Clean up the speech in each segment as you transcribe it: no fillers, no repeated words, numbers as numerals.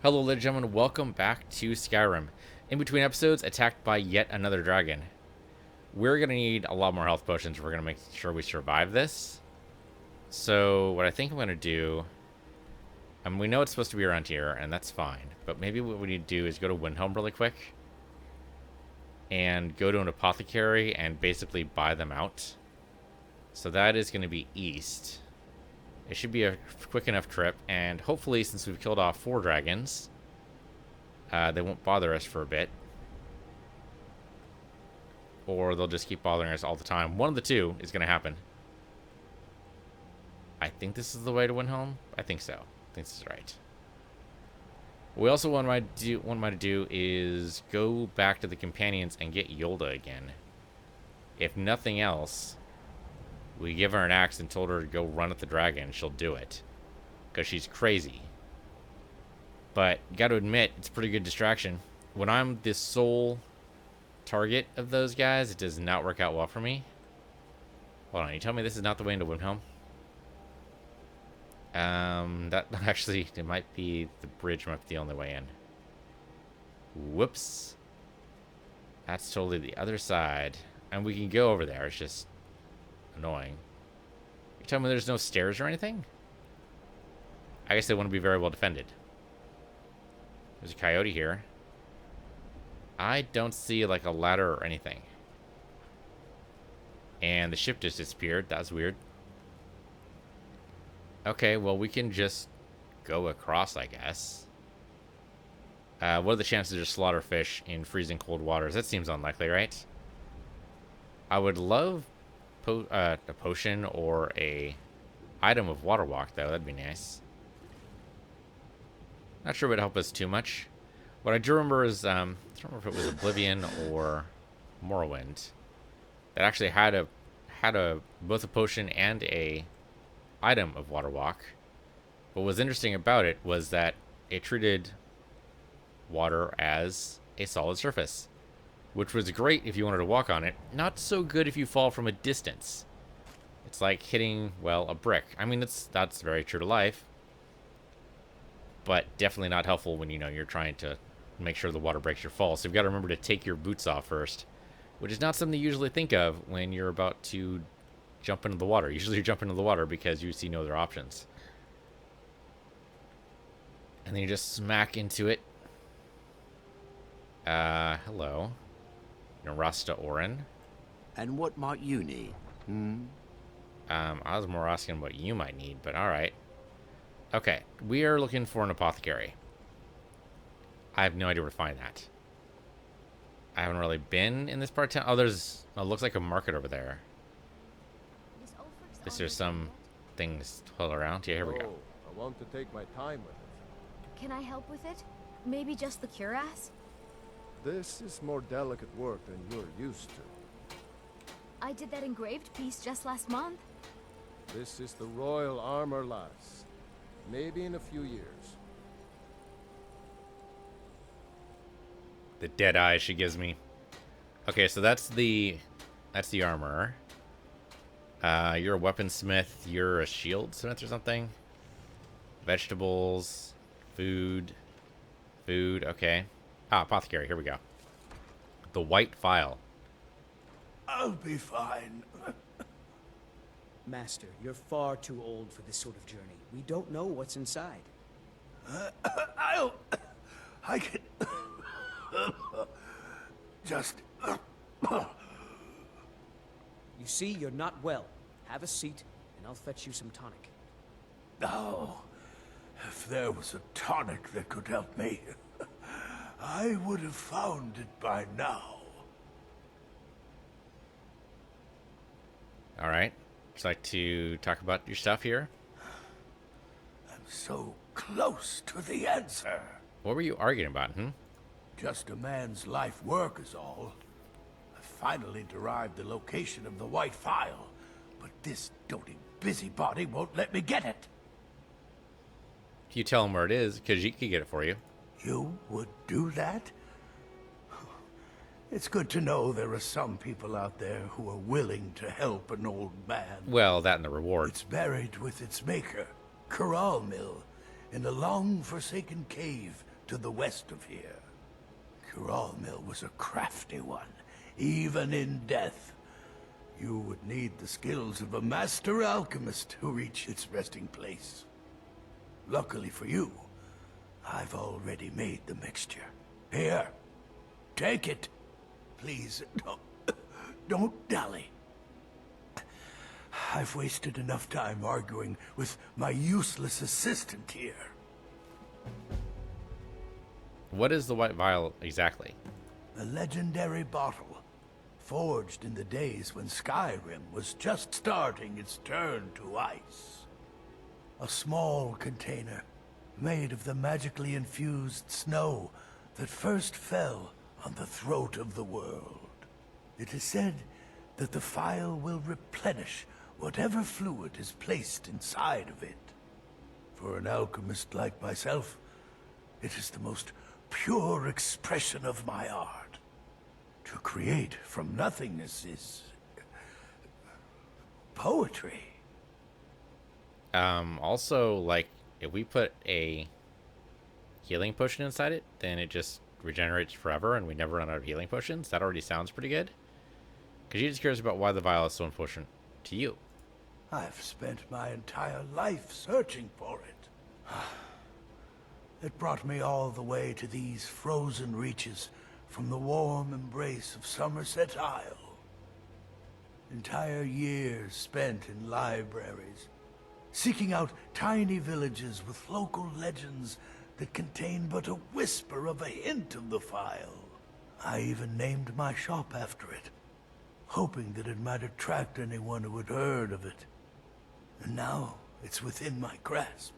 Hello, ladies and gentlemen. Welcome back to Skyrim. In between episodes, attacked by yet another dragon. We're going to need a lot more health potions if we're going to make sure we survive this. So, what I think I'm going to do... we know it's supposed to be around here, and that's fine. But maybe what we need to do is go to Windhelm really quick. And go to an apothecary and basically buy them out. So that is going to be east. It should be a quick enough trip, and hopefully, since we've killed off 4 dragons, they won't bother us for a bit. Or they'll just keep bothering us all the time. One of the two is going to happen. I think this is the way to Windhelm. I think so. I think this is right. What we also want to do is go back to the companions and get Yolda again. If nothing else... we give her an axe and told her to go run at the dragon. She'll do it. Because she's crazy. But, gotta admit, it's a pretty good distraction. When I'm the sole target of those guys, it does not work out well for me. Hold on, you tell me this is not the way into Windhelm? That actually, it might be, the bridge might be the only way in. Whoops. That's totally the other side. And we can go over there, it's just... annoying. You tell me there's no stairs or anything? I guess they want to be very well defended. There's a coyote here. I don't see like a ladder or anything. And the ship just disappeared. That was weird. Okay, well we can just go across, I guess. What are the chances to slaughter fish in freezing cold waters? That seems unlikely, right? I would love a potion or a item of water walk, though. That'd be nice. Not sure it would help us too much. What I do remember is I don't remember if it was Oblivion or Morrowind that actually had both a potion and a item of water walk. What was interesting about it was that it treated water as a solid surface, which was great if you wanted to walk on it. Not so good if you fall from a distance. It's like hitting, well, a brick. I mean, that's very true to life. But definitely not helpful when, you're trying to make sure the water breaks your fall. So you've got to remember to take your boots off first, which is not something you usually think of when you're about to jump into the water. Usually you jump into the water because you see no other options. And then you just smack into it. Hello. Narasta Orin. And what might you need? I was more asking what you might need, but alright. Okay, we are looking for an apothecary. I have no idea where to find that. I haven't really been in this part of town. Oh, it looks like a market over there. Is there some things to pull around? Yeah, here we go. I want to take my time with it. Can I help with it? Maybe just the cuirass? This is more delicate work than you're used to. I did that engraved piece just last month. This is the royal armor, lass. Maybe in a few years. The dead eye she gives me. Okay, so that's the armorer. You're a weaponsmith. You're a shield smith or something. Vegetables, food. Okay. Apothecary. Here we go. The white phial. I'll be fine. Master, you're far too old for this sort of journey. We don't know what's inside. I can... just... You see, you're not well. Have a seat, and I'll fetch you some tonic. Oh, if there was a tonic that could help me, I would have found it by now. Alright. Would you like to talk about your stuff here? I'm so close to the answer. What were you arguing about, Just a man's life work is all. I finally derived the location of the white phial, but this doting busybody won't let me get it. If you tell him where it is, Khajiit can get it for you. You would do that? It's good to know there are some people out there who are willing to help an old man. Well, that and the reward. It's buried with its maker, Corral Mill, in a long-forsaken cave to the west of here. Kuralmil was a crafty one, even in death. You would need the skills of a master alchemist to reach its resting place. Luckily for you, I've already made the mixture. Here, take it. Please, don't dally. I've wasted enough time arguing with my useless assistant here. What is the white vial exactly? A legendary bottle, forged in the days when Skyrim was just starting its turn to ice. A small container, made of the magically infused snow that first fell on the throat of the world. It is said that the phial will replenish whatever fluid is placed inside of it. For an alchemist like myself, it is the most pure expression of my art. To create from nothingness is poetry. Also, like, if we put a healing potion inside it, then it just regenerates forever and we never run out of healing potions. That already sounds pretty good. Khajiit is curious about why the vial is so important to you. I've spent my entire life searching for it. It brought me all the way to these frozen reaches from the warm embrace of Somerset Isle. Entire years spent in libraries, seeking out tiny villages with local legends that contain but a whisper of a hint of the phial. I even named my shop after it, hoping that it might attract anyone who had heard of it. And now it's within my grasp.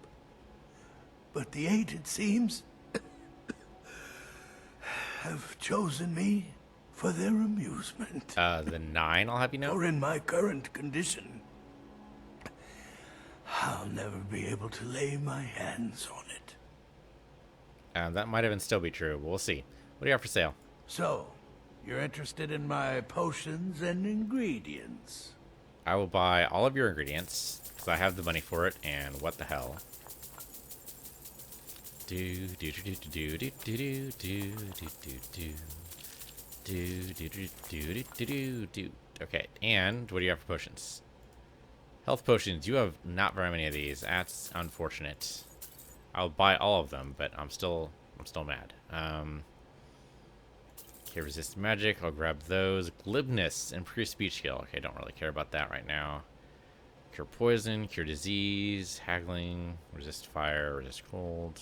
But the eight, it seems, have chosen me for their amusement. The 9, I'll have you know. Or in my current condition, I'll never be able to lay my hands on it. That might even still be true. We'll see. What do you have for sale? So, you're interested in my potions and ingredients? I will buy all of your ingredients because I have the money for it. And what the hell? Do do do do do do do do do do do do. Okay, and what do you have for potions? Health potions. You have not very many of these. That's unfortunate. I'll buy all of them, but I'm still mad. Okay, resist magic. I'll grab those. Glibness, increase speech skill. Okay, don't really care about that right now. Cure poison, cure disease, haggling, resist fire, resist cold.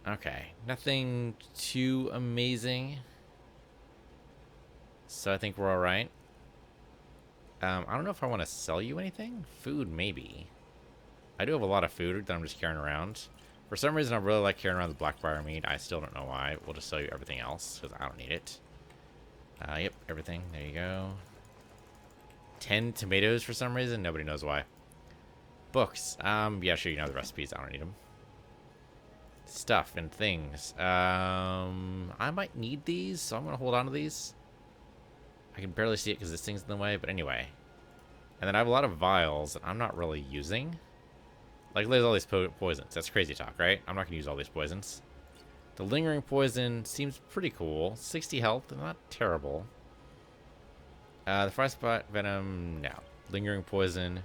Okay, nothing too amazing. So I think we're all right. I don't know if I want to sell you anything. Food, maybe. I do have a lot of food that I'm just carrying around. For some reason, I really like carrying around the blackbriar meat. I still don't know why. We'll just sell you everything else because I don't need it. Yep, everything. There you go. 10 tomatoes for some reason. Nobody knows why. Books. Yeah, sure, you know the recipes. I don't need them. Stuff and things. I might need these, so I'm going to hold on to these. I can barely see it because this thing's in the way, but anyway. And then I have a lot of vials that I'm not really using. Like, there's all these poisons. That's crazy talk, right? I'm not going to use all these poisons. The lingering poison seems pretty cool. 60 health, not terrible. The frostbite venom, no. Lingering poison,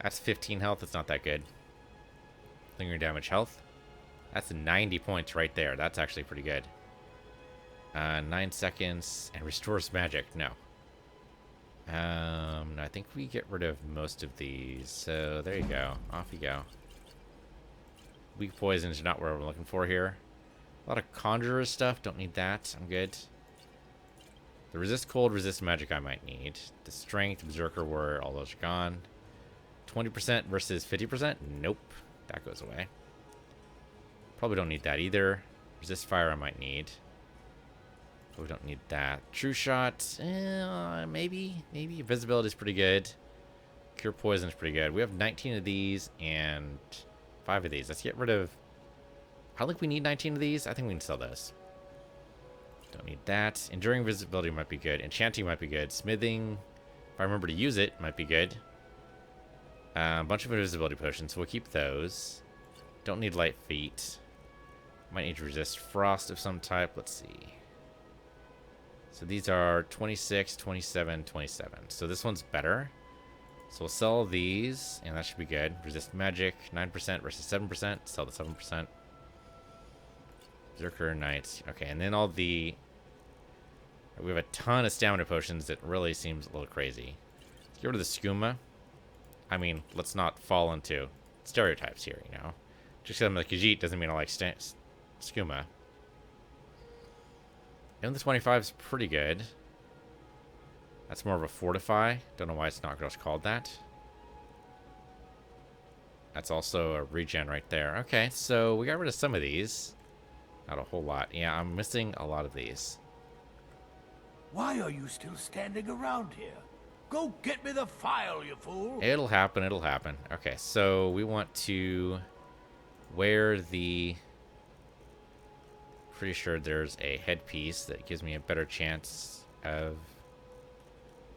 that's 15 health. It's not that good. Lingering damage health. That's 90 points right there. That's actually pretty good. 9 seconds and restores magic. No. I think we get rid of most of these. So there you go. Off you go. Weak poisons are not what we're looking for here. A lot of conjurer stuff. Don't need that. I'm good. The resist cold, resist magic I might need. The strength, berserker were all those are gone. 20% versus 50%. Nope. That goes away. Probably don't need that either. Resist fire I might need. But we don't need that. True shot, maybe. Invisibility is pretty good. Cure poison is pretty good. We have 19 of these and 5 of these. Let's get rid of. I don't think we need 19 of these. I think we can sell those. Don't need that. Enduring invisibility might be good. Enchanting might be good. Smithing, if I remember to use it, might be good. A bunch of invisibility potions, so we'll keep those. Don't need light feet. Might need to resist frost of some type. Let's see. So these are 26, 27, 27. So this one's better. So we'll sell these, and that should be good. Resist magic, 9% versus 7%. Sell the 7%. Berserker, Knights. Okay, and then all the... We have a ton of stamina potions that really seems a little crazy. Let's get rid of the skooma. I mean, let's not fall into stereotypes here, you know? Just because I'm a Khajiit doesn't mean I like skooma. And the 25 is pretty good. That's more of a fortify. Don't know why it's not just called that. That's also a regen right there. Okay, so we got rid of some of these. Not a whole lot. Yeah, I'm missing a lot of these. Why are you still standing around here? Go get me the file, you fool! It'll happen, it'll happen. Okay, so we want to wear the... Pretty sure there's a headpiece that gives me a better chance of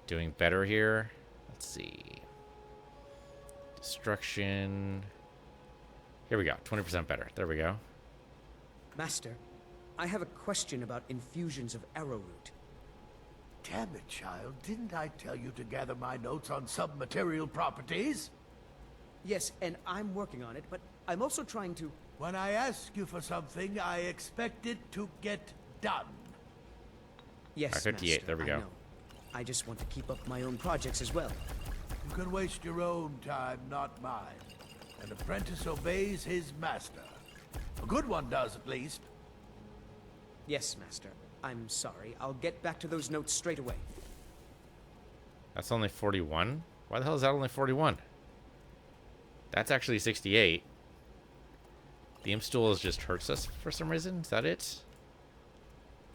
doing better here. Let's see. Destruction. Here we go. 20% better. There we go. Master, I have a question about infusions of arrowroot. Damn it, child. Didn't I tell you to gather my notes on submaterial properties? Yes, and I'm working on it, but I'm also trying to... When I ask you for something, I expect it to get done. Yes, 58, Master, there we I go. know. I just want to keep up my own projects as well. You can waste your own time, not mine. An apprentice obeys his master. A good one does, at least. Yes, Master. I'm sorry. I'll get back to those notes straight away. That's only 41? Why the hell is that only 41? That's actually 68. The imp stool just hurts us for some reason. Is that it?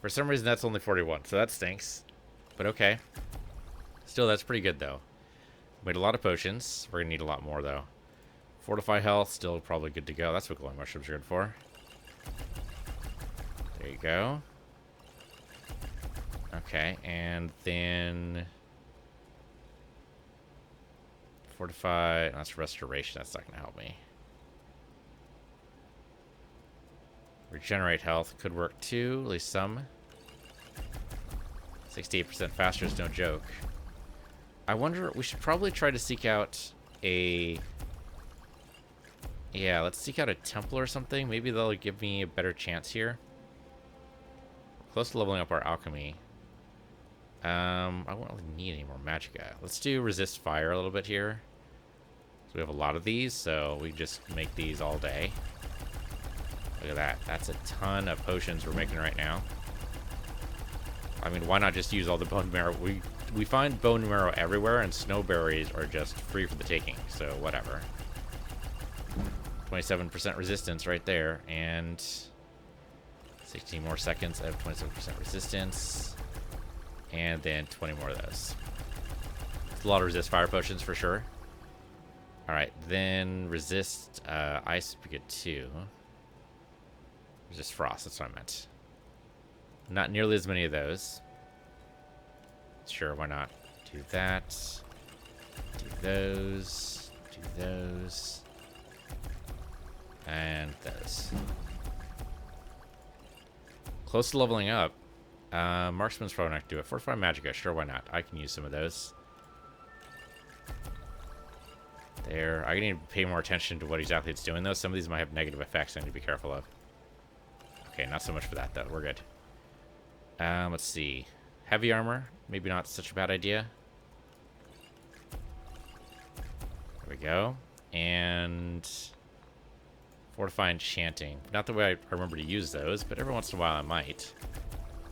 For some reason, that's only 41, so that stinks. But okay. Still, that's pretty good, though. Made a lot of potions. We're going to need a lot more, though. Fortify health, still probably good to go. That's what glowing mushrooms are good for. There you go. Okay, and then... Fortify... That's restoration. That's not going to help me. Regenerate health could work too, at least some. 68% faster is no joke. I wonder, we should probably try to seek out a... Yeah, let's seek out a temple or something. Maybe they'll give me a better chance here. Close to leveling up our alchemy. I won't really need any more magicka. Let's do resist fire a little bit here. So we have a lot of these, so we just make these all day. Look at that. That's a ton of potions we're making right now. I mean, why not just use all the bone marrow? We find bone marrow everywhere, and snowberries are just free for the taking, so whatever. 27% resistance right there, and 16 more seconds of 27% resistance, and then 20 more of those. It's a lot of resist fire potions for sure. Alright, then resist ice would be good too. Resist frost, that's what I meant. Not nearly as many of those. Sure, why not? Do that. Do those. Do those. And those. Close to leveling up. Marksman's probably not going to do it. Fortify Magicka, sure, why not? I can use some of those. There. I need to pay more attention to what exactly it's doing, though. Some of these might have negative effects I need to be careful of. Okay, not so much for that, though. We're good. Let's see. Heavy armor. Maybe not such a bad idea. There we go. And... Fortify Enchanting. Not the way I remember to use those, but every once in a while I might.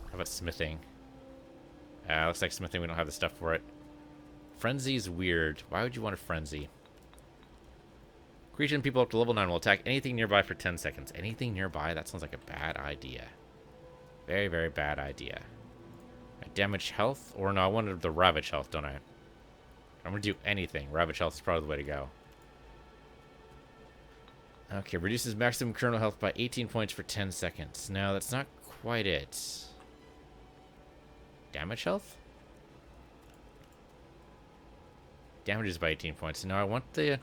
How about Smithing? Looks like Smithing, we don't have the stuff for it. Frenzy's weird. Why would you want a Frenzy? Creature and people up to level 9 will attack anything nearby for 10 seconds. Anything nearby? That sounds like a bad idea. Very, very bad idea. Damage health? Or no, I wanted the Ravage health, don't I? I'm going to do anything. Ravage health is probably the way to go. Okay, reduces maximum kernel health by 18 points for 10 seconds. No, that's not quite it. Damage health? Damages by 18 points. No, I want the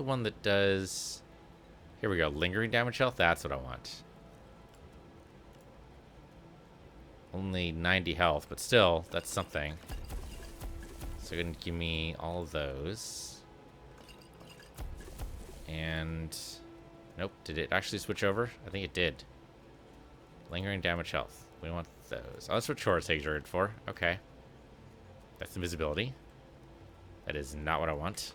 one that does... Here we go. Lingering damage health? That's what I want. Only 90 health, but still, that's something. So gonna give me all of those. And nope, did it actually switch over? I think it did. Lingering damage health. We want those. Oh, that's what Chora's Tags are good for. Okay. That's invisibility. That is not what I want.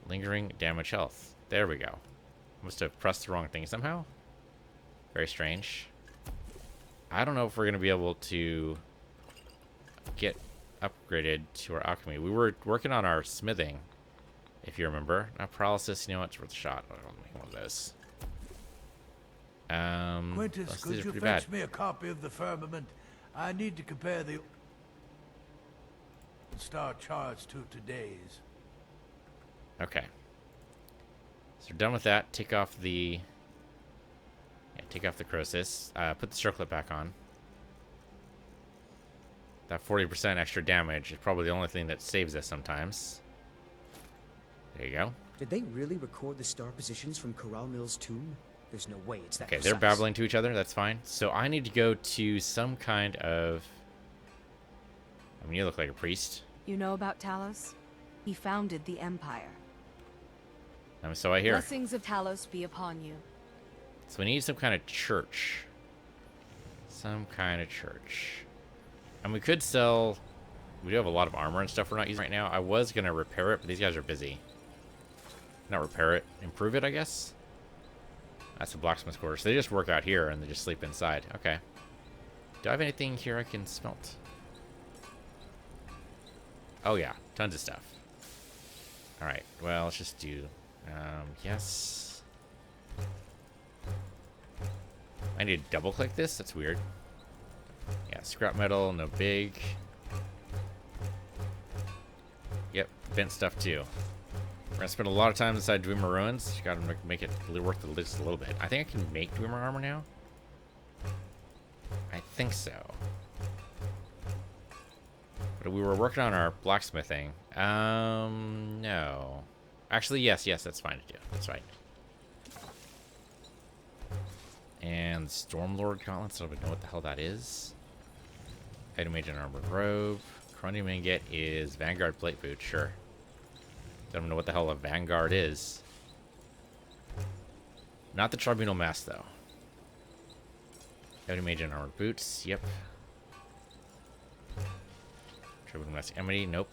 Lingering damage health. There we go. Must have pressed the wrong thing somehow. Very strange. I don't know if we're going to be able to get upgraded to our alchemy. We were working on our smithing, if you remember. Not paralysis, you know what? It's worth a shot. I'll make one of those. Quintus, could you fetch me a copy of the Firmament? I need to compare the star charts to today's. Okay. So we're done with that. Take off the... Yeah, take off the Croesus. Put the circlet back on. That 40% extra damage is probably the only thing that saves us sometimes. There you go. Did they really record the star positions from Corral Mill's tomb? There's no way it's that Okay, precise. they're babbling to each other. That's fine. So I need to go to some kind of... I mean, you look like a priest. You know about Talos? He founded the Empire. So I hear. Blessings of Talos be upon you. So we need some kind of church. Some kind of church. And we could sell... We do have a lot of armor and stuff we're not using right now. I was going to repair it, but these guys are busy. Not repair it. Improve it, I guess? That's the blacksmith's quarters. So they just work out here and they just sleep inside. Okay. Do I have anything here I can smelt? Oh, yeah. Tons of stuff. Alright. Well, let's just do... yes. I need to double click this? That's weird. Yeah, scrap metal, no big. Yep, bent stuff too. We're gonna spend a lot of time inside Dwemer Ruins. You gotta make it worth the list a little bit. I think I can make Dwemer armor now. I think so. But we were working on our blacksmithing. No. Actually, yes, that's fine to do. That's fine. And Stormlord gauntlets. I don't even know what the hell that is. Item agent armored robe. Chromium ingot is Vanguard plate boot. Sure. Don't know what the hell a Vanguard is. Not the Tribunal mask though. Item agent armored boots. Yep. Tribunal mask Amity. Nope.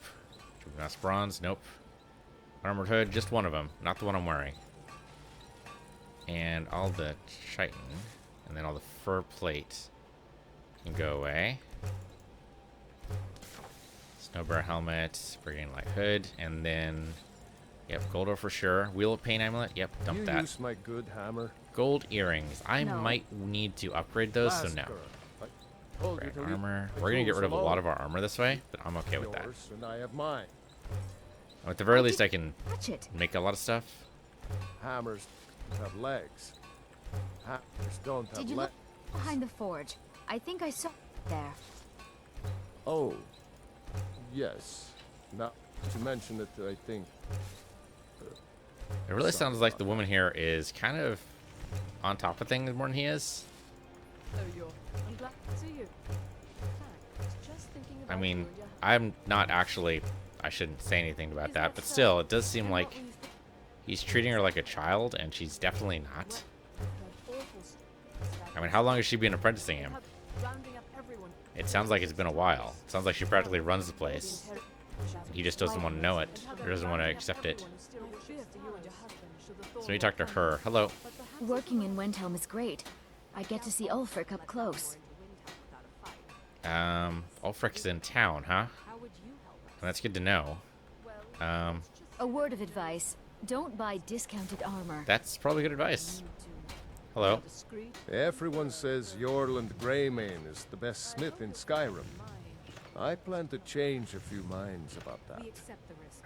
Tribunal mask bronze. Nope. Armored hood. Just one of them. Not the one I'm wearing. And all the chitin, and then all the fur plate can go away. Snowbear helmet, Brigadier Light hood, and then, yep, Goldo for sure. Wheel of Pain amulet, yep, dump You that. use my good hammer. Gold earrings. I No. might need to upgrade those, so no. Falskaar. I told you Right, to leave armor. the We're gonna get tools rid of a lot alone. of our armor this way, but I'm okay with that. Yours, and I have mine. At the very least, I can Touch it. make a lot of stuff. Hammers have legs. Hammers don't have Did you look legs. behind the forge? I think I saw there. Oh, yes. Now to mention it, I think. It really sounds like the woman here is kind of on top of things more than he is. I'm glad to see you. Just thinking I about mean, you and your I'm not actually... I shouldn't say anything about that, but still, it does seem like he's treating her like a child, and she's definitely not. I mean, how long has she been apprenticing him? It sounds like it's been a while. It sounds like she practically runs the place. He just doesn't want to know it, or doesn't want to accept it. So we talk to her. Hello. Working in Windhelm is great. I get to see Ulfric up close. Ulfric's in town, huh? Well, that's good to know. A word of advice. Don't buy discounted armor. That's probably good advice. Hello. Everyone says Yorland Greymane is the best smith in Skyrim. I plan to change a few minds about that.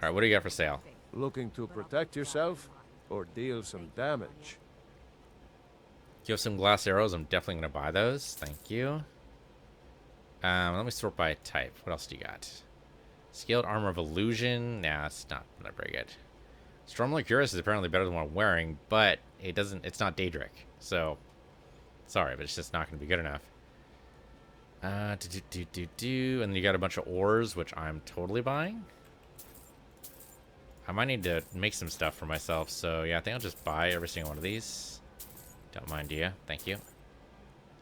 Alright, what do you got for sale? Looking to protect yourself or deal some damage? You have some glass arrows. I'm definitely going to buy those. Thank you. Let me sort by type. What else do you got? Scaled armor of illusion. Nah, it's not very good. Stormlight Cuirass is apparently better than what I'm wearing, but it's not Daedric. So, sorry, but it's just not going to be good enough. And you got a bunch of ores, which I'm totally buying. I might need to make some stuff for myself, so yeah, I think I'll just buy every single one of these. Don't mind you. Thank you.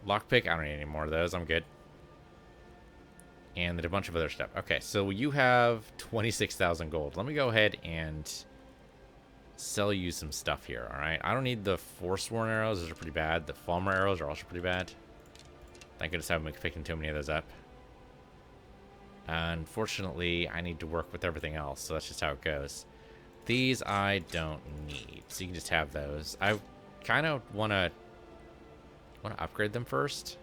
Lockpick, I don't need any more of those. I'm good. And then a bunch of other stuff. Okay, so you have 26,000 gold. Let me go ahead and sell you some stuff here, alright? I don't need the Forsworn arrows. Those are pretty bad. The Falmer arrows are also pretty bad. Thank goodness I haven't been picking too many of those up. Unfortunately, I need to work with everything else, so that's just how it goes. These I don't need, so you can just have those. I kind of want to upgrade them first.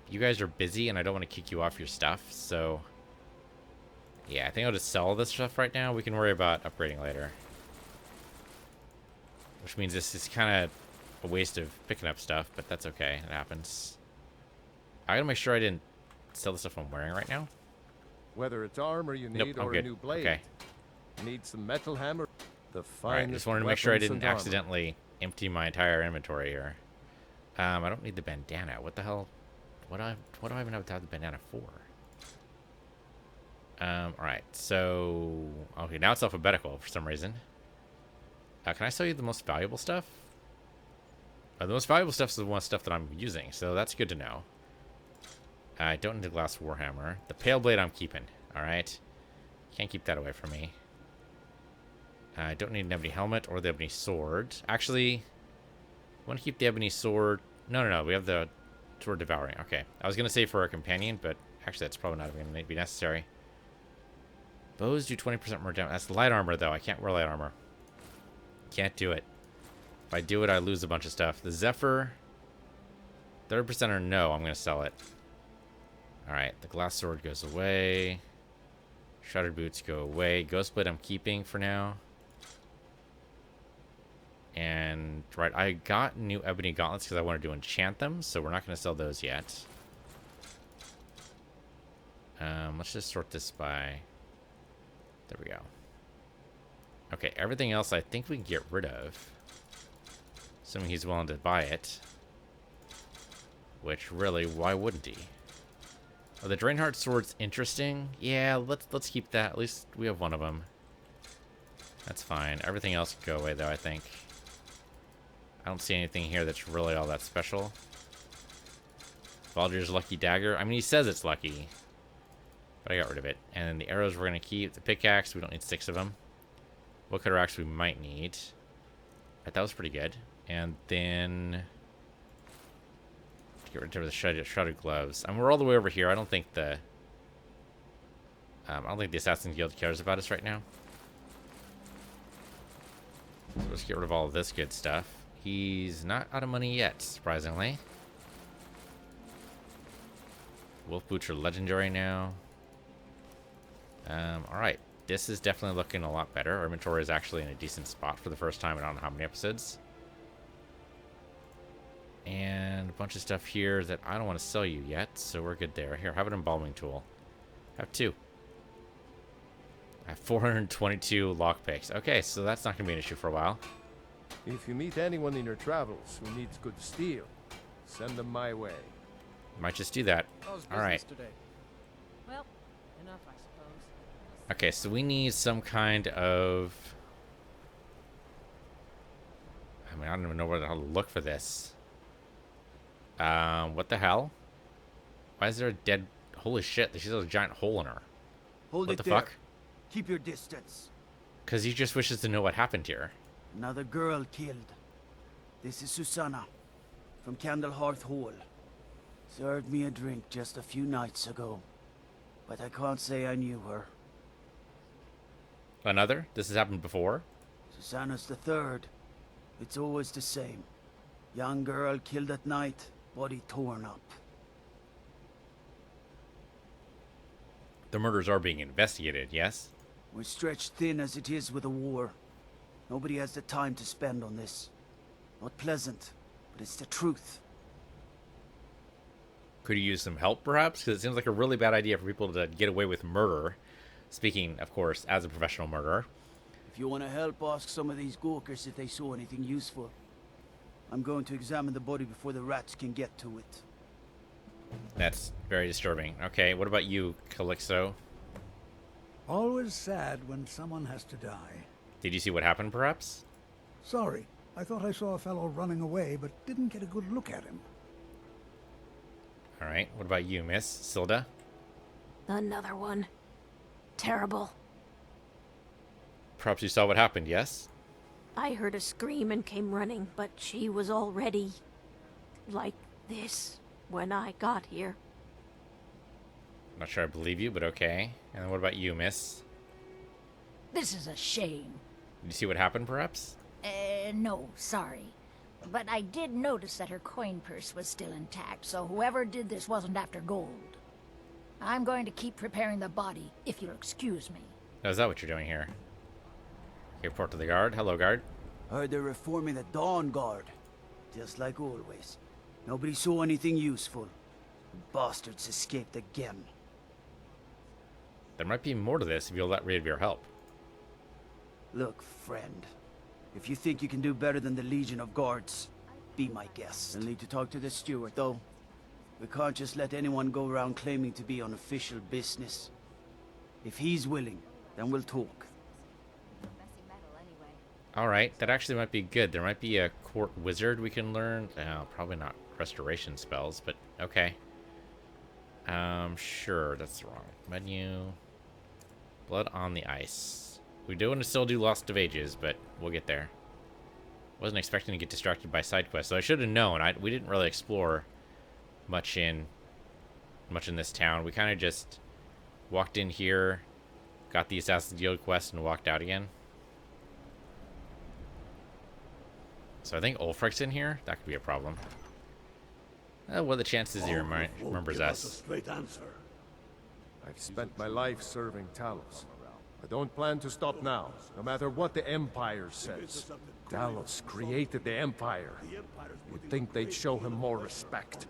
You guys are busy, and I don't want to kick you off your stuff, so yeah, I think I'll just sell this stuff right now. We can worry about upgrading later. Which means this is kind of a waste of picking up stuff, but that's okay. It happens. I gotta make sure I didn't sell the stuff I'm wearing right now. Whether it's armor you need Nope, I'm or good. a new blade. Okay. Need some metal hammer. The Alright, finest just wanted to make sure I weapons didn't and armor. accidentally empty my entire inventory here. I don't need the bandana. What the hell? What do I even have to have the bandana for? Alright, so okay, now it's alphabetical for some reason. Can I sell you the most valuable stuff? The most valuable stuff is the one stuff that I'm using, so that's good to know. I don't need the glass warhammer. The pale blade I'm keeping. Alright. Can't keep that away from me. I don't need an ebony helmet or the ebony sword. Actually, I want to keep the ebony sword. No. We have the sword devouring. Okay. I was going to say for a companion, but actually that's probably not going to be necessary. Bows do 20% more damage. That's light armor, though. I can't wear light armor. Can't do it. If I do it, I lose a bunch of stuff. The Zephyr, 30% or no, I'm going to sell it. Alright, the glass sword goes away. Shattered boots go away. Ghostblade I'm keeping for now. And, right, I got new ebony gauntlets because I wanted to enchant them, so we're not going to sell those yet. Let's just sort this by... There we go. Okay, everything else I think we can get rid of. Assuming he's willing to buy it. Which, really, why wouldn't he? Oh, the Draenheart sword's interesting. Yeah, let's keep that. At least we have one of them. That's fine. Everything else can go away, though, I think. I don't see anything here that's really all that special. Baldur's Lucky Dagger. I mean, he says it's lucky. But I got rid of it. And then the arrows we're going to keep. The pickaxe, we don't need 6 of them. Woodcutter axe we might need. Right, that was pretty good. And then... Get rid of the shredded gloves. I mean, we're all the way over here. I don't think the... I don't think the Assassin's Guild cares about us right now. So let's get rid of all of this good stuff. He's not out of money yet, surprisingly. Wolf boots are legendary now. Alright. This is definitely looking a lot better. Our inventory is actually in a decent spot for the first time in I don't know how many episodes. And a bunch of stuff here that I don't want to sell you yet, so we're good there. Here, have an embalming tool. Have 2. I have 422 lockpicks. Okay, so that's not going to be an issue for a while. If you meet anyone in your travels who needs good steel, send them my way. Might just do that. Alright. Well, enough, I suppose. Okay, so we need some kind of... I mean, I don't even know where the hell to look for this. What the hell? Why is there a dead... Holy shit, she's got a giant hole in her. Hold What it the there. fuck? Keep your distance. Because he just wishes to know what happened here. Another girl killed. This is Susanna from Candlehearth Hall. Served me a drink just a few nights ago, but I can't say I knew her. Another? This has happened before? Susanna's the third. It's always the same. Young girl killed at night, body torn up. The murders are being investigated, yes? We're stretched thin as it is with the war. Nobody has the time to spend on this. Not pleasant, but it's the truth. Could you use some help, perhaps? Because it seems like a really bad idea for people to get away with murder. Speaking, of course, as a professional murderer. If you want to help, ask some of these Gawkers if they saw anything useful. I'm going to examine the body before the rats can get to it. That's very disturbing. Okay, what about you, Calixo? Always sad when someone has to die. Did you see what happened, perhaps? Sorry, I thought I saw a fellow running away, but didn't get a good look at him. All right, what about you, Miss Silda? Another one. Terrible. Perhaps you saw what happened, yes? I heard a scream and came running, but she was already like this when I got here. Not sure I believe you, but okay. And what about you, Miss? This is a shame. Did you see what happened, perhaps? No, sorry. But I did notice that her coin purse was still intact, so whoever did this wasn't after gold. I'm going to keep preparing the body, if you'll excuse me. Oh, is that what you're doing here? Okay, report to the guard. Hello, guard. Heard they're reforming the Dawn Guard. Just like always. Nobody saw anything useful. The bastards escaped again. There might be more to this if you'll let me of your help. Look, friend. If you think you can do better than the Legion of Guards, be my guest. You'll need to talk to the steward, though. We can't just let anyone go around claiming to be on official business. If he's willing, then we'll talk. Alright, that actually might be good. There might be a court wizard we can learn. Probably not restoration spells, but okay. Sure, that's wrong. Menu. Blood on the ice. We do want to still do Lost of Ages, but we'll get there. Wasn't expecting to get distracted by side quests, so I should have known. We didn't really explore much in this town. We kind of just walked in here, got the Assassin's Guild quest, and walked out again. So I think Ulfric's in here. That could be a problem. What are the chances he remembers us? I've spent my life serving Talos. I don't plan to stop now, no matter what the Empire says. Talos created the Empire. You'd think they'd show him more respect.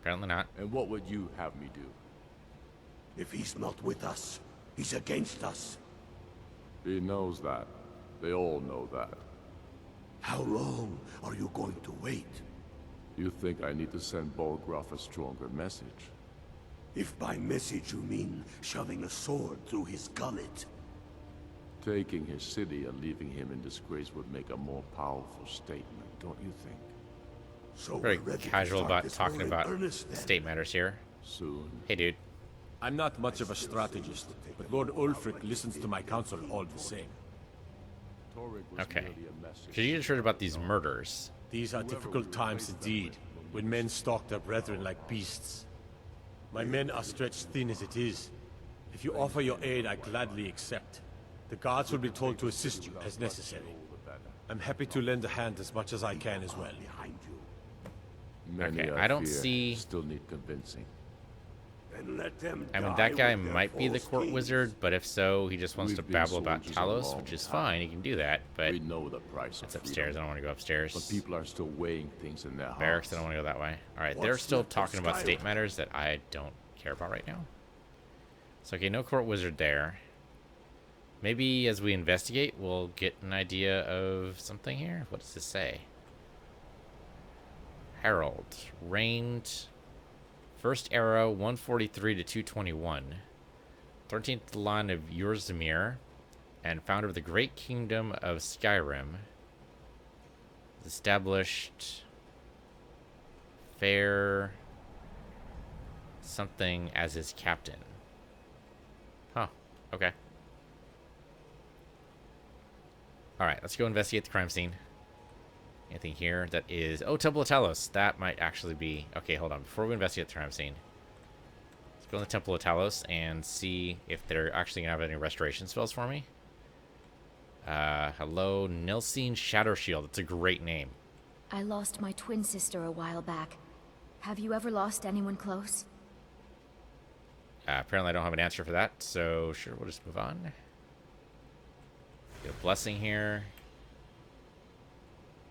Apparently not. And what would you have me do? If he's not with us, he's against us. He knows that. They all know that. How long are you going to wait? You think I need to send Bolgraf a stronger message? If by message you mean shoving a sword through his gullet. Taking his city and leaving him in disgrace would make a more powerful statement, don't you think? So very casual about talking about state matters here. Soon. Hey, dude. I'm not much of a strategist, but Lord Ulfric listens to my counsel all the same. Okay. Could you just heard about these murders? These are difficult times indeed, when men stalk their brethren like beasts. My men are stretched thin as it is. If you offer your aid, I gladly accept. The guards will be told to assist you as necessary. I'm happy to lend a hand as much as I can as well. Okay, I don't see... Still need convincing. I mean, that guy might be the court wizard, but if so, he just wants to babble about Talos, which is fine. He can do that, but we know the price. It's upstairs. I don't want to go upstairs. But people are still weighing things in their barracks. I don't want to go that way. All right, they're still talking about state matters that I don't care about right now. So okay, no court wizard there. Maybe as we investigate, we'll get an idea of something here. What does this say? Herald, reigned. First arrow, 143 to 221. 13th line of Yurzimir, and founder of the Great Kingdom of Skyrim. Established fair something as his captain. Huh. Okay. Alright, let's go investigate the crime scene. Anything here that is... Oh, Temple of Talos. That might actually be... Okay, hold on. Before we investigate the crime scene, let's go in the Temple of Talos and see if they're actually going to have any restoration spells for me. Hello, Nilsine Shadow Shield. It's a great name. I lost my twin sister a while back. Have you ever lost anyone close? Apparently I don't have an answer for that, so sure, we'll just move on. Get a blessing here.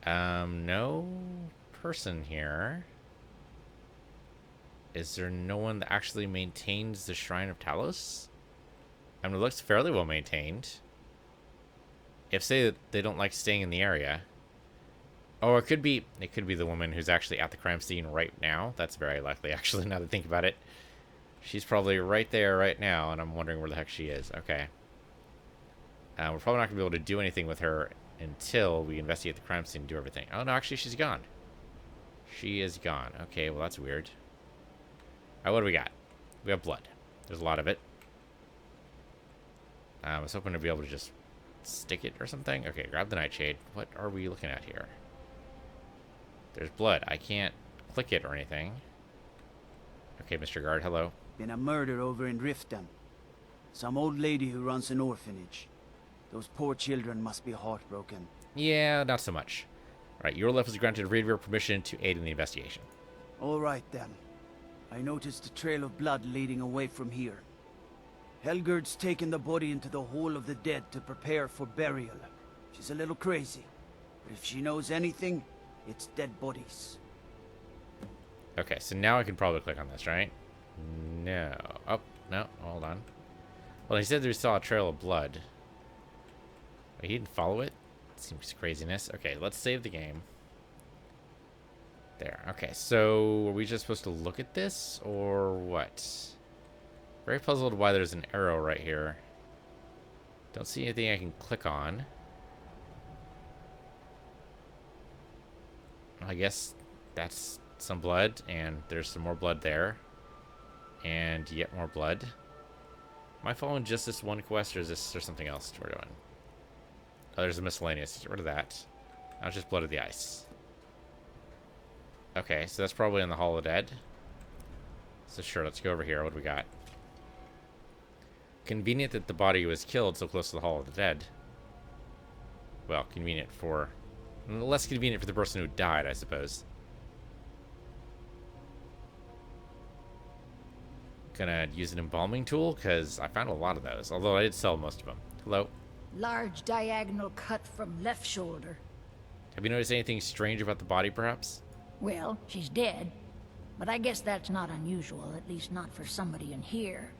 No person here. Is there no one that actually maintains the Shrine of Talos? I mean, it looks fairly well maintained. If say that they don't like staying in the area, Oh, it could be the woman who's actually at the crime scene right now. That's very likely, actually, now that I think about it. She's probably right there right now, and I'm wondering where the heck she is. Okay. We're probably not going to be able to do anything with her until we investigate the crime scene and do everything. Oh, no, actually, she's gone. She is gone. Okay, well, that's weird. All right, what do we got? We have blood. There's a lot of it. I was hoping to be able to just stick it or something. Okay, grab the nightshade. What are we looking at here? There's blood. I can't click it or anything. Okay, Mr. Guard, hello. Been a murder over in Riften. Some old lady who runs an orphanage. Those poor children must be heartbroken. Yeah, not so much. All right, your left was granted Reaver permission to aid in the investigation. All right, then. I noticed a trail of blood leading away from here. Helgerd's taken the body into the Hall of the Dead to prepare for burial. She's a little crazy, but if she knows anything, it's dead bodies. Okay, so now I can probably click on this, right? No. Oh, no, hold on. Well, he said we saw a trail of blood. Wait, he didn't follow it? Seems craziness. Okay, let's save the game. There. Okay, so are we just supposed to look at this, or what? Very puzzled why there's an arrow right here. Don't see anything I can click on. I guess that's some blood, and there's some more blood there. And yet more blood. Am I following just this one quest, or is there something else we're doing? Oh, there's a miscellaneous. Get rid of that. Now it's just blood of the ice. Okay, so that's probably in the Hall of the Dead. So sure, let's go over here. What do we got? Convenient that the body was killed so close to the Hall of the Dead. Well, convenient for... less convenient for the person who died, I suppose. Gonna use an embalming tool, because I found a lot of those. Although I did sell most of them. Hello? Large diagonal cut from left shoulder. Have you noticed anything strange about the body, perhaps? Well, she's dead. But I guess that's not unusual, at least not for somebody in here.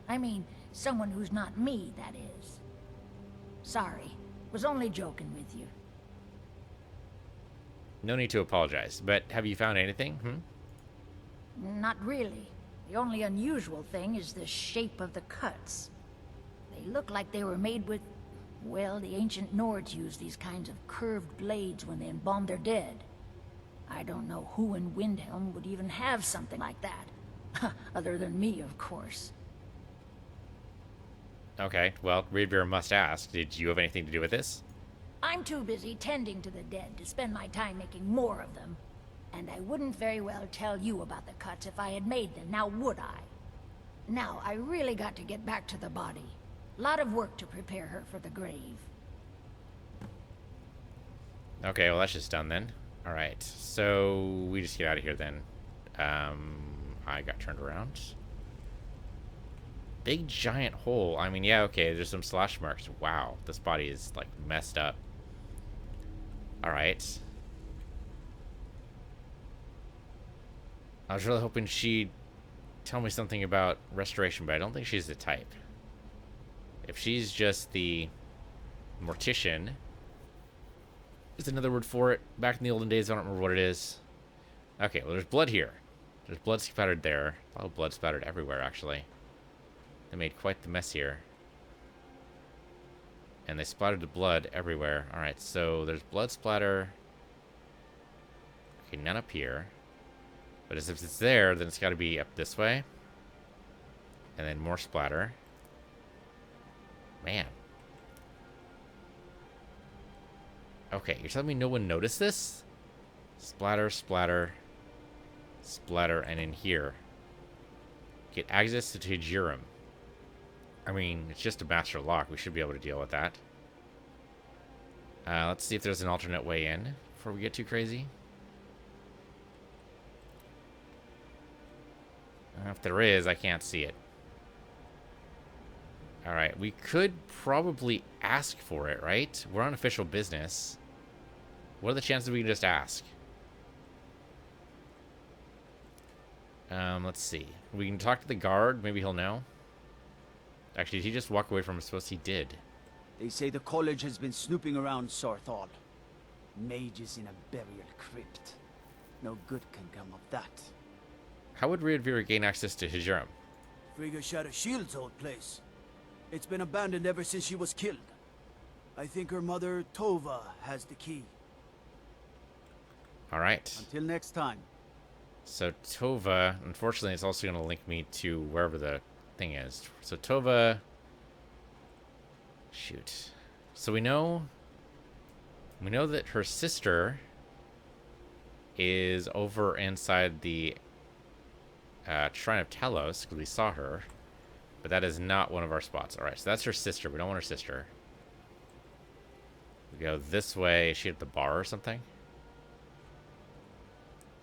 I mean, someone who's not me, that is. Sorry. Was only joking with you. No need to apologize, but have you found anything? Not really. The only unusual thing is the shape of the cuts. They look like they were made with... well, the ancient Nords used these kinds of curved blades when they embalmed their dead. I don't know who in Windhelm would even have something like that. Other than me, of course. Okay, well, Reaver must ask, did you have anything to do with this? I'm too busy tending to the dead to spend my time making more of them. And I wouldn't very well tell you about the cuts if I had made them, now would I? Now, I really got to get back to the body. Lot of work to prepare her for the grave. Okay, well, that's just done then. Alright, so we just get out of here then. I got turned around. Big giant hole. I mean, yeah, okay, there's some slash marks. Wow, this body is, like, messed up. Alright. I was really hoping she'd tell me something about restoration, but I don't think she's the type. If she's just the mortician... There's another word for it. Back in the olden days, I don't remember what it is. Okay, well, there's blood here. There's blood splattered there. A lot of blood splattered everywhere, actually. They made quite the mess here. And they splattered the blood everywhere. Alright, so there's blood splatter. Okay, none up here. But as if it's there, then it's got to be up this way. And then more splatter. Man. Okay, you're telling me no one noticed this? Splatter, splatter, splatter, and in here. Get access to Tajirum. I mean, it's just a master lock. We should be able to deal with that. Let's see if there's an alternate way in before we get too crazy. If there is, I can't see it. Alright, we could probably ask for it, right? We're on official business. What are the chances we can just ask? Let's see. We can talk to the guard. Maybe he'll know. Actually, did he just walk away from us? Suppose he did. They say the college has been snooping around Sarthal. Mages in a burial crypt. No good can come of that. How would Riedvir gain access to Hijiram? Frigga Shadow Shield's old place. It's been abandoned ever since she was killed. I think her mother, Tova, has the key. Alright. Until next time. So Tova, unfortunately, it's also going to link me to wherever the thing is. So Tova... Shoot. So we know that her sister is over inside the Shrine of Talos, because we saw her. But that is not one of our spots. Alright, so that's her sister. We don't want her sister. We go this way. Is she at the bar or something?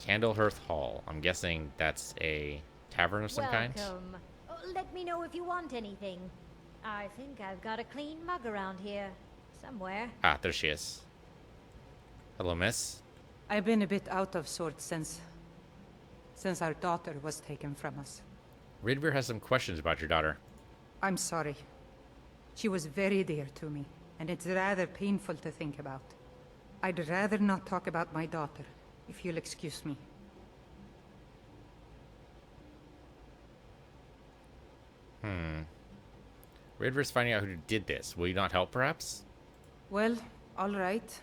Candlehearth Hall. I'm guessing that's a tavern of some kind. Welcome. Let me know if you want anything. I think I've got a clean mug around here. Somewhere. Ah, there she is. Hello, miss. I've been a bit out of sorts since our daughter was taken from us. Riedvir has some questions about your daughter. I'm sorry. She was very dear to me, and it's rather painful to think about. I'd rather not talk about my daughter, if you'll excuse me. Riedvir's finding out who did this. Will you not help, perhaps? Well, all right.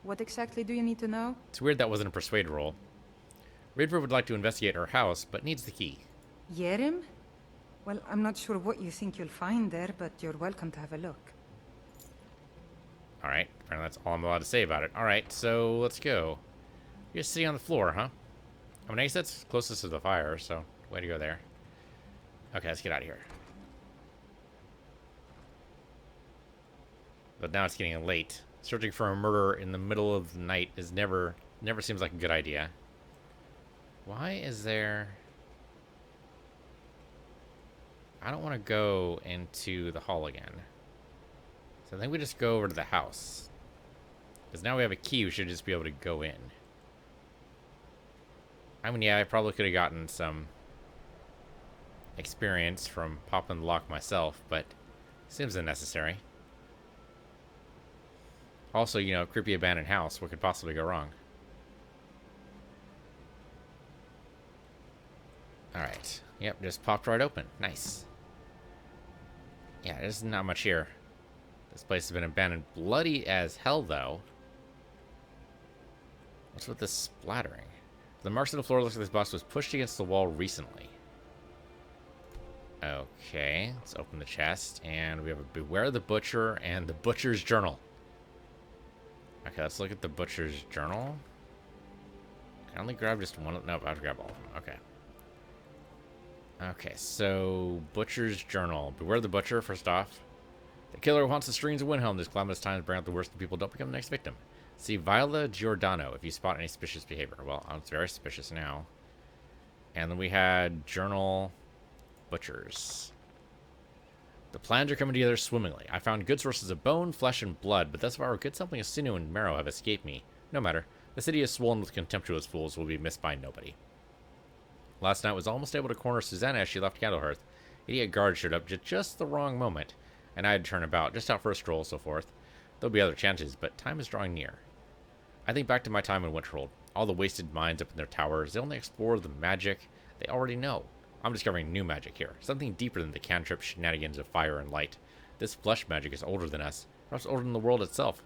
What exactly do you need to know? It's weird that wasn't a persuade roll. Riedvir would like to investigate her house, but needs the key. Yerim? Well, I'm not sure what you think you'll find there, but you're welcome to have a look. Alright, apparently that's all I'm allowed to say about it. Alright, so let's go. You're sitting on the floor, huh? I mean, I guess that's closest to the fire, so way to go there. Okay, let's get out of here. But now it's getting late. Searching for a murderer in the middle of the night is never seems like a good idea. Why is there... I don't want to go into the hall again. So I think we just go over to the house. Because now we have a key, we should just be able to go in. I mean, yeah, I probably could have gotten some experience from popping the lock myself, but seems unnecessary. Also, you know, creepy abandoned house. What could possibly go wrong? Alright. Yep, just popped right open. Nice. Yeah, there's not much here. This place has been abandoned. Bloody as hell, though. What's with this splattering? The marks on the floor looks like this box was pushed against the wall recently. Okay, let's open the chest. And we have a Beware the Butcher and the Butcher's Journal. Okay, let's look at the Butcher's Journal. Can I only grab just one? Nope, I have to grab all of them. Okay. Okay, so Butcher's Journal. Beware the Butcher, first off. The killer who haunts the streets of Windhelm this calamitous times bring out the worst in people. Don't become the next victim. See Viola Giordano if you spot any suspicious behavior. Well, it's very suspicious now. And then we had Journal Butchers. The plans are coming together swimmingly. I found good sources of bone, flesh, and blood, but thus far a good sampling of sinew and marrow have escaped me. No matter. The city is swollen with contemptuous fools who will be missed by nobody. Last night was almost able to corner Susanna as she left Candlehearth. Idiot guard showed up at just the wrong moment, and I had to turn about, just out for a stroll, so forth. There'll be other chances, but time is drawing near. I think back to my time in Winterhold. All the wasted minds up in their towers, they only explore the magic they already know. I'm discovering new magic here, something deeper than the cantrip shenanigans of fire and light. This flesh magic is older than us, perhaps older than the world itself.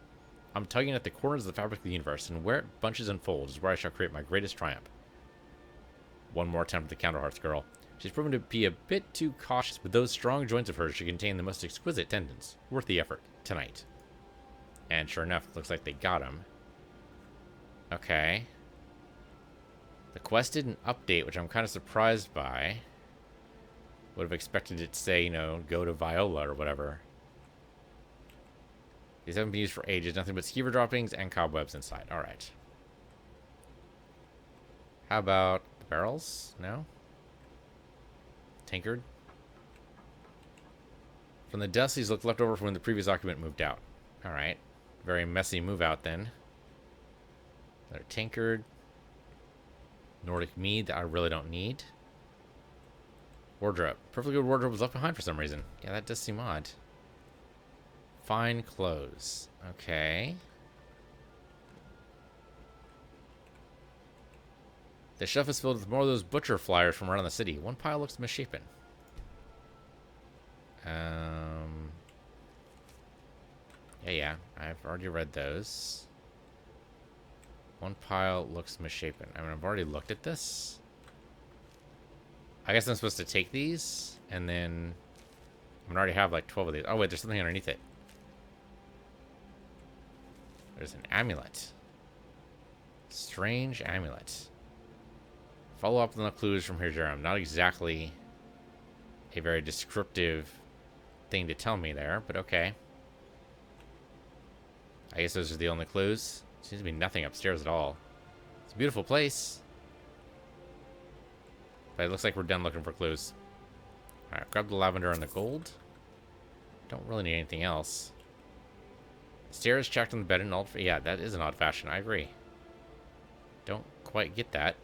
I'm tugging at the corners of the fabric of the universe, and where it bunches and folds is where I shall create my greatest triumph. One more attempt at the Candlehearth girl. She's proven to be a bit too cautious, but those strong joints of hers should contain the most exquisite tendons. Worth the effort. Tonight. And sure enough, looks like they got him. Okay. The quest didn't update, which I'm kind of surprised by. Would have expected it to say, you know, go to Viola or whatever. These haven't been used for ages. Nothing but skeever droppings and cobwebs inside. Alright. How about the barrels? No? Tinkered? From the dust, these look left over from when the previous occupant moved out. Alright. Very messy move out then. They're tinkered. Nordic mead that I really don't need. Wardrobe. Perfectly good wardrobe was left behind for some reason. Yeah, that does seem odd. Fine clothes. Okay. The shelf is filled with more of those butcher flyers from around the city. One pile looks misshapen. Yeah, I've already read those. One pile looks misshapen. I mean, I've already looked at this. I guess I'm supposed to take these, and then I already have like 12 of these. Oh wait, there's something underneath it. There's an amulet. Strange amulet. Follow up on the clues from here, Jerem. Not exactly a very descriptive thing to tell me there, but okay. I guess those are the only clues. Seems to be nothing upstairs at all. It's a beautiful place. But it looks like we're done looking for clues. Alright, grab the lavender and the gold. Don't really need anything else. Stairs checked on the bed in old... Yeah, that is an odd fashion. I agree. Don't quite get that.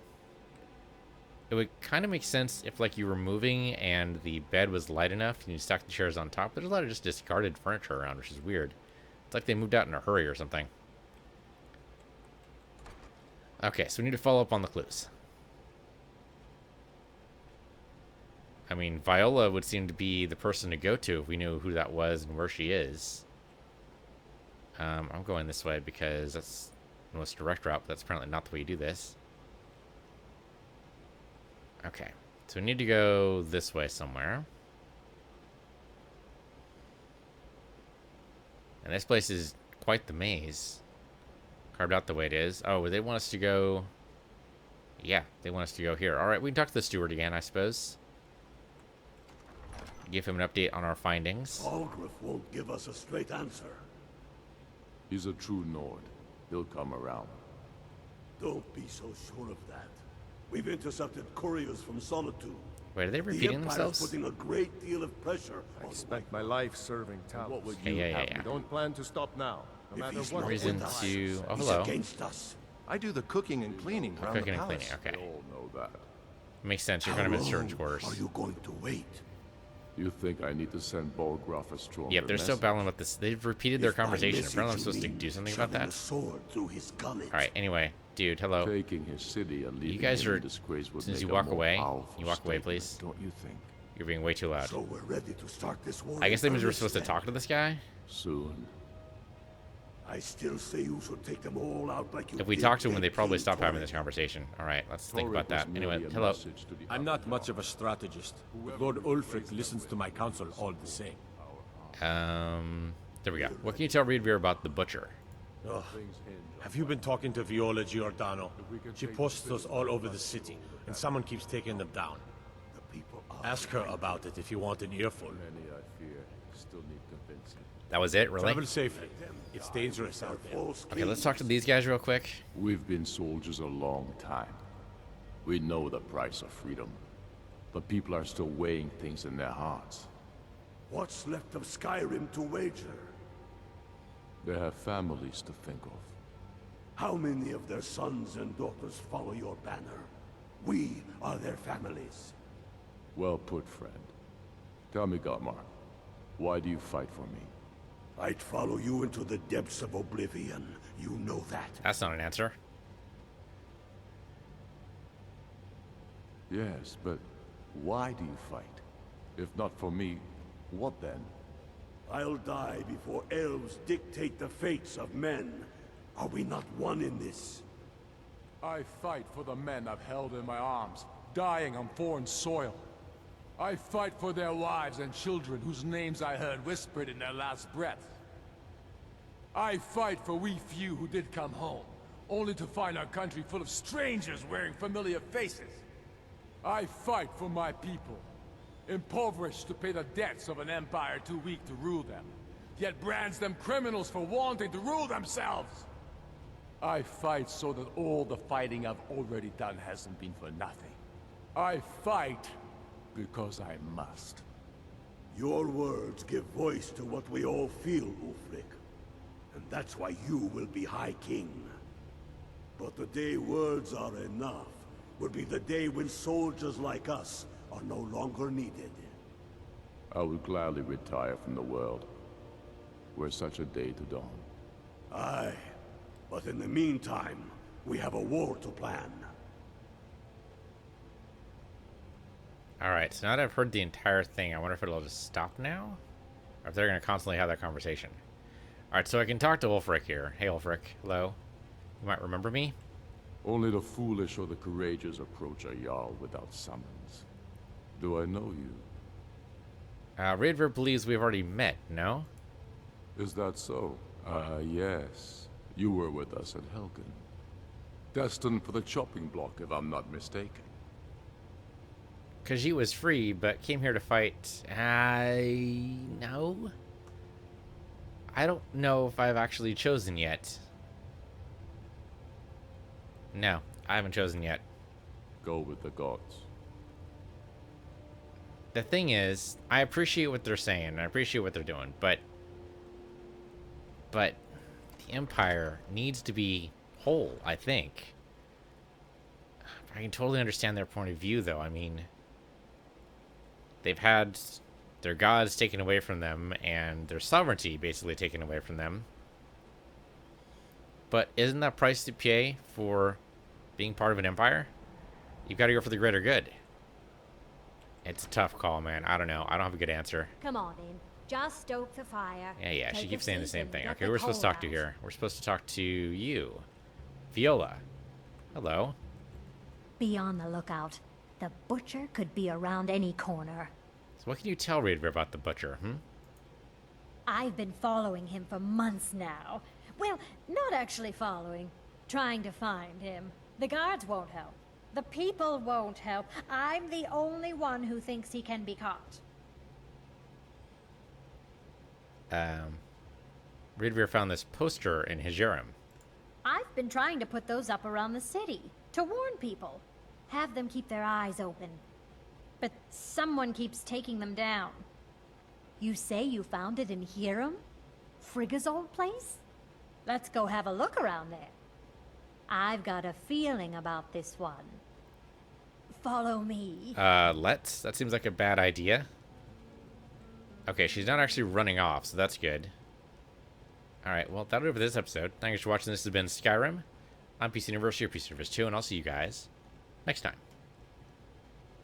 It would kind of make sense if, like, you were moving and the bed was light enough and you stacked the chairs on top. There's a lot of just discarded furniture around, which is weird. It's like they moved out in a hurry or something. Okay, so we need to follow up on the clues. I mean, Viola would seem to be the person to go to if we knew who that was and where she is. I'm going this way because that's the most direct route, but that's apparently not the way you do this. Okay, so we need to go this way somewhere. And this place is quite the maze. Carved out the way it is. Oh, they want us to go... Yeah, they want us to go here. Alright, we can talk to the steward again, I suppose. Give him an update on our findings. Algrif won't give us a straight answer. He's a true Nord. He'll come around. Don't be so sure of that. We've intercepted couriers from Solitude. Wait, are they repeating themselves? Putting a great deal of pressure. I spent my life serving Talos. What would you yeah. We don't plan to stop now, no matter what. Reason to... Oh, hello. Against us. I do the cooking and cleaning around Cooking the and palace. cleaning, okay. We all know that. Makes sense, you're going to miss certain quarters. Are you going to wait? You think I need to send Bolgraf a stronger Yep, they're still message? battling with this. They've repeated their conversation. Apparently I'm supposed to do something about that. Alright, anyway. Dude, hello. Taking his city and leaving You guys him are... in disgrace would As soon as make you a walk more away, powerful you walk away, statement, please. Don't you think? You're being way too loud. So we're ready to start this war. I guess that means we're supposed to talk to this guy? Soon. I still say you should take them all out like you If we did talk to him, King they probably King stop having Torrek. this conversation. Alright, let's think Torrek about that. was Anyway, merely a hello. message to the I'm not much of a strategist, but Lord Ulfric listens to my counsel all the same. There we go. What can you tell Reedveer about the Butcher? Ugh. Have you been talking to Viola Giordano? She posts those all over the city, and someone keeps taking them down. Ask her about it if you want an earful. Many, I fear, still need convincing. That was it, really? Travel safely. It's dangerous out there. Okay, let's talk to these guys real quick. We've been soldiers a long time. We know the price of freedom. But people are still weighing things in their hearts. What's left of Skyrim to wager? They have families to think of. How many of their sons and daughters follow your banner? We are their families. Well put, friend. Tell me, Garmar, why do you fight for me? I'd follow you into the depths of oblivion. You know that. That's not an answer. Yes, but why do you fight? If not for me, what then? I'll die before elves dictate the fates of men. Are we not one in this? I fight for the men I've held in my arms, dying on foreign soil. I fight for their wives and children whose names I heard whispered in their last breath. I fight for we few who did come home, only to find our country full of strangers wearing familiar faces. I fight for my people, impoverished to pay the debts of an empire too weak to rule them, yet brands them criminals for wanting to rule themselves. I fight so that all the fighting I've already done hasn't been for nothing. I fight because I must. Your words give voice to what we all feel, Ulfric. And that's why you will be High King. But the day words are enough will be the day when soldiers like us are no longer needed. I would gladly retire from the world, were such a day to dawn. Aye, but in the meantime, we have a war to plan. Alright, so now that I've heard the entire thing, I wonder if it'll just stop now? Or if they're going to constantly have that conversation. Alright, so I can talk to Ulfric here. Hey, Ulfric. Hello. You might remember me? Only the foolish or the courageous approach a Jarl without summons. Do I know you? Raedver believes we've already met, no? Is that so? Yes. You were with us at Helgen. Destined for the chopping block, if I'm not mistaken. Khajiit was free, but came here to fight. No? I don't know if I've actually chosen yet. No, I haven't chosen yet. Go with the gods. The thing is, I appreciate what they're saying, I appreciate what they're doing, but the Empire needs to be whole, I think. I can totally understand their point of view, though. I mean, they've had their gods taken away from them, and their sovereignty basically taken away from them. But isn't that price to pay for being part of an empire? You've got to go for the greater good. It's a tough call, man. I don't know. I don't have a good answer. Come on in. Just stoke the fire. Yeah, she Take keeps a saying the seat same and thing. get Okay, the we're supposed to coal talk to out. here. We're supposed to talk to you. Viola. Hello. Be on the lookout. The butcher could be around any corner. So what can you tell Raedver about the butcher, I've been following him for months now. Well, not actually following. Trying to find him. The guards won't help. The people won't help. I'm the only one who thinks he can be caught. Raedver found this poster in Hijerim. I've been trying to put those up around the city. To warn people. Have them keep their eyes open. But someone keeps taking them down. You say you found it in Hiram? Frigga's old place? Let's go have a look around there. I've got a feeling about this one. Follow me. Let's? That seems like a bad idea. Okay, she's not actually running off, so that's good. Alright, well, that'll do it for this episode. Thanks for watching. This has been Skyrim. I'm PC Universe, your PC Universe 2, and I'll see you guys next time.